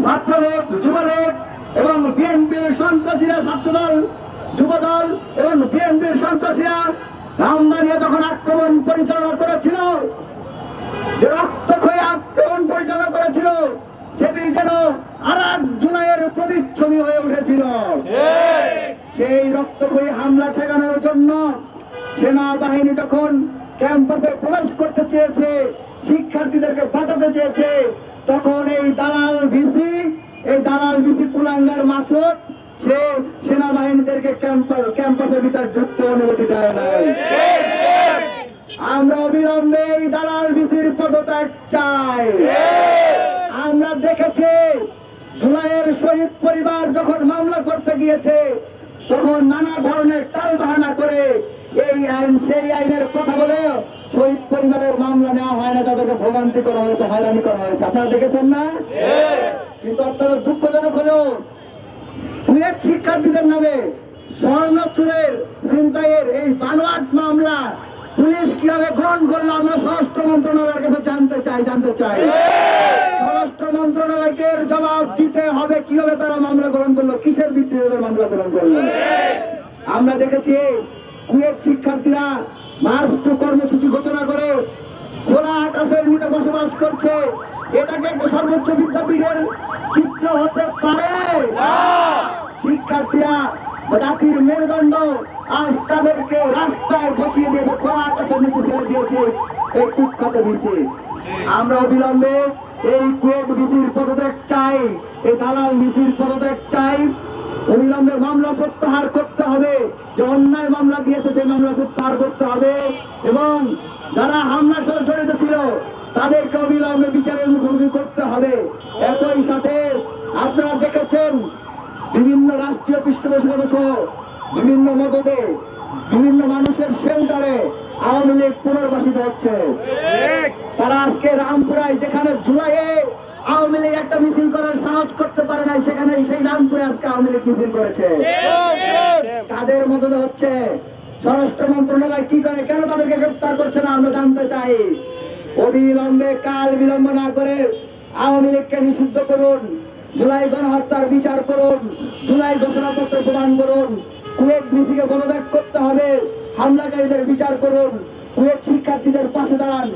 ছাত্রলীগ, যুবলীগ এবং বিএনপির সন্ত্রাসীরা, ছাত্রদল, যুবদল এবং বিএনপির সন্ত্রাসীরা রামদানিয়া যখন আক্রমণ পরিচালনা করেছিল, যে রক্তক্ষয়ী আক্রমণ পরিচালনা করেছিল, সেটি যেন আর এক জুলাইয়ের প্রতিচ্ছবি হয়ে উঠেছিল। সেই রক্তক্ষয়ী হামলা ঠেকানোর জন্য সেনাবাহিনী যখন ক্যাম্পাসে প্রবেশ করতে চেয়েছে, শিক্ষার্থীদেরকে বাঁচাতে চেয়েছে, তখন এই দালাল ভিসি কুলাঙ্গার মাসুদ সে সেনাবাহিনীদেরকে ক্যাম্পাসের ভিতরে ঢুকতে অনুমতি দেয় নাই। আমরা অবিলম্বে এই দালাল ভিসির পদত্যাগ চাই। আমরা দেখেছি জুলাইয়ের শহীদ পরিবার যখন মামলা করতে গিয়েছে, তখন নানা ধরনের টালবাহানা করে এই আইন সেই আইনের কথা বলে শহীদ পরিবারের মামলা নেওয়া হয় না, তাদেরকে ভোগান্তি করা হয়েছে, হয়রানি করা হয়েছে। আপনারা দেখেছেন না? কিন্তু অত্যন্ত দুঃখজনক হলেও কুয়েট শিক্ষার্থীদের নামে স্বর্ণ চুরের ছিনতাইয়ের এই বানোয়াট মামলা পুলিশ কিভাবে গ্রহণ করলো আমরা স্বরাষ্ট্র মন্ত্রণালয়ের কাছে জানতে চাই। স্বরাষ্ট্র মন্ত্রণালয়কে জবাব দিতে হবে কিভাবে তারা মামলা গ্রহণ করলো, কিসের ভিত্তিতে মামলা গ্রহণ করলো। আমরা দেখেছি কুয়েট শিক্ষার্থীরা মার্চ টু কর্মসূচি ঘোষণা করে খোলা আকাশের নিচে বসবাস করছে। এটাকে একটা সর্বোচ্চ বিদ্যাপীঠের চিত্র হতে পারে? শিক্ষার্থীরা জাতির মেরুদণ্ড আজ তাদেরকে রাস্তায় বসিয়ে দিয়েছে, খোলা আকাশের নিচে ফেলে দিয়েছে এই কুখ্যাত ভিসি। আমরা অবিলম্বে এই কুয়েট ভিসির পদত্যাগ চাই, এই দালাল ভিসির পদত্যাগ চাই। অবিলম্বে মামলা প্রত্যাহার করতে হবে, যে অন্যায় মামলা দিয়েছে সেই মামলা প্রত্যাহার করতে হবে, এবং যারা হামলার সাথে জড়িত ছিল তাদেরকে অবিলম্বে বিচারের মুখোমুখি করতে হবে। একই সাথে আপনারা দেখেছেন বিভিন্ন রাষ্ট্রীয় পৃষ্ঠপোষকতা সহ বিভিন্ন মদতে বিভিন্ন মানুষের শেল্টারে আওয়ামী লীগ পুনর্বাসিত হচ্ছে। তারা আজকে রামপুরায়, যেখানে জুলাইয়ে আওয়ামী লীগ একটা মিছিল করার সাহস করতে পারে নাই, সেখানে সেই রামপুরে আজকে আওয়ামী লীগ মিছিল করেছে। কাদের মদতে হচ্ছে? স্বরাষ্ট্র মন্ত্রণালয় কি করে, কেন তাদেরকে গ্রেফতার করছে না আমরা জানতে চাই। অবিলম্বে কাল বিলম্ব না করে আওয়ামী লীগকে নিষিদ্ধ করুন, জুলাই গণহত্যার বিচার করুন, জুলাই ঘোষণাপত্র প্রদান করুন, কুয়েট ভিসিকে পদত্যাগ করতে হবে, হামলাকারীদের বিচার করুন, কুয়েট শিক্ষার্থীদের পাশে দাঁড়ান।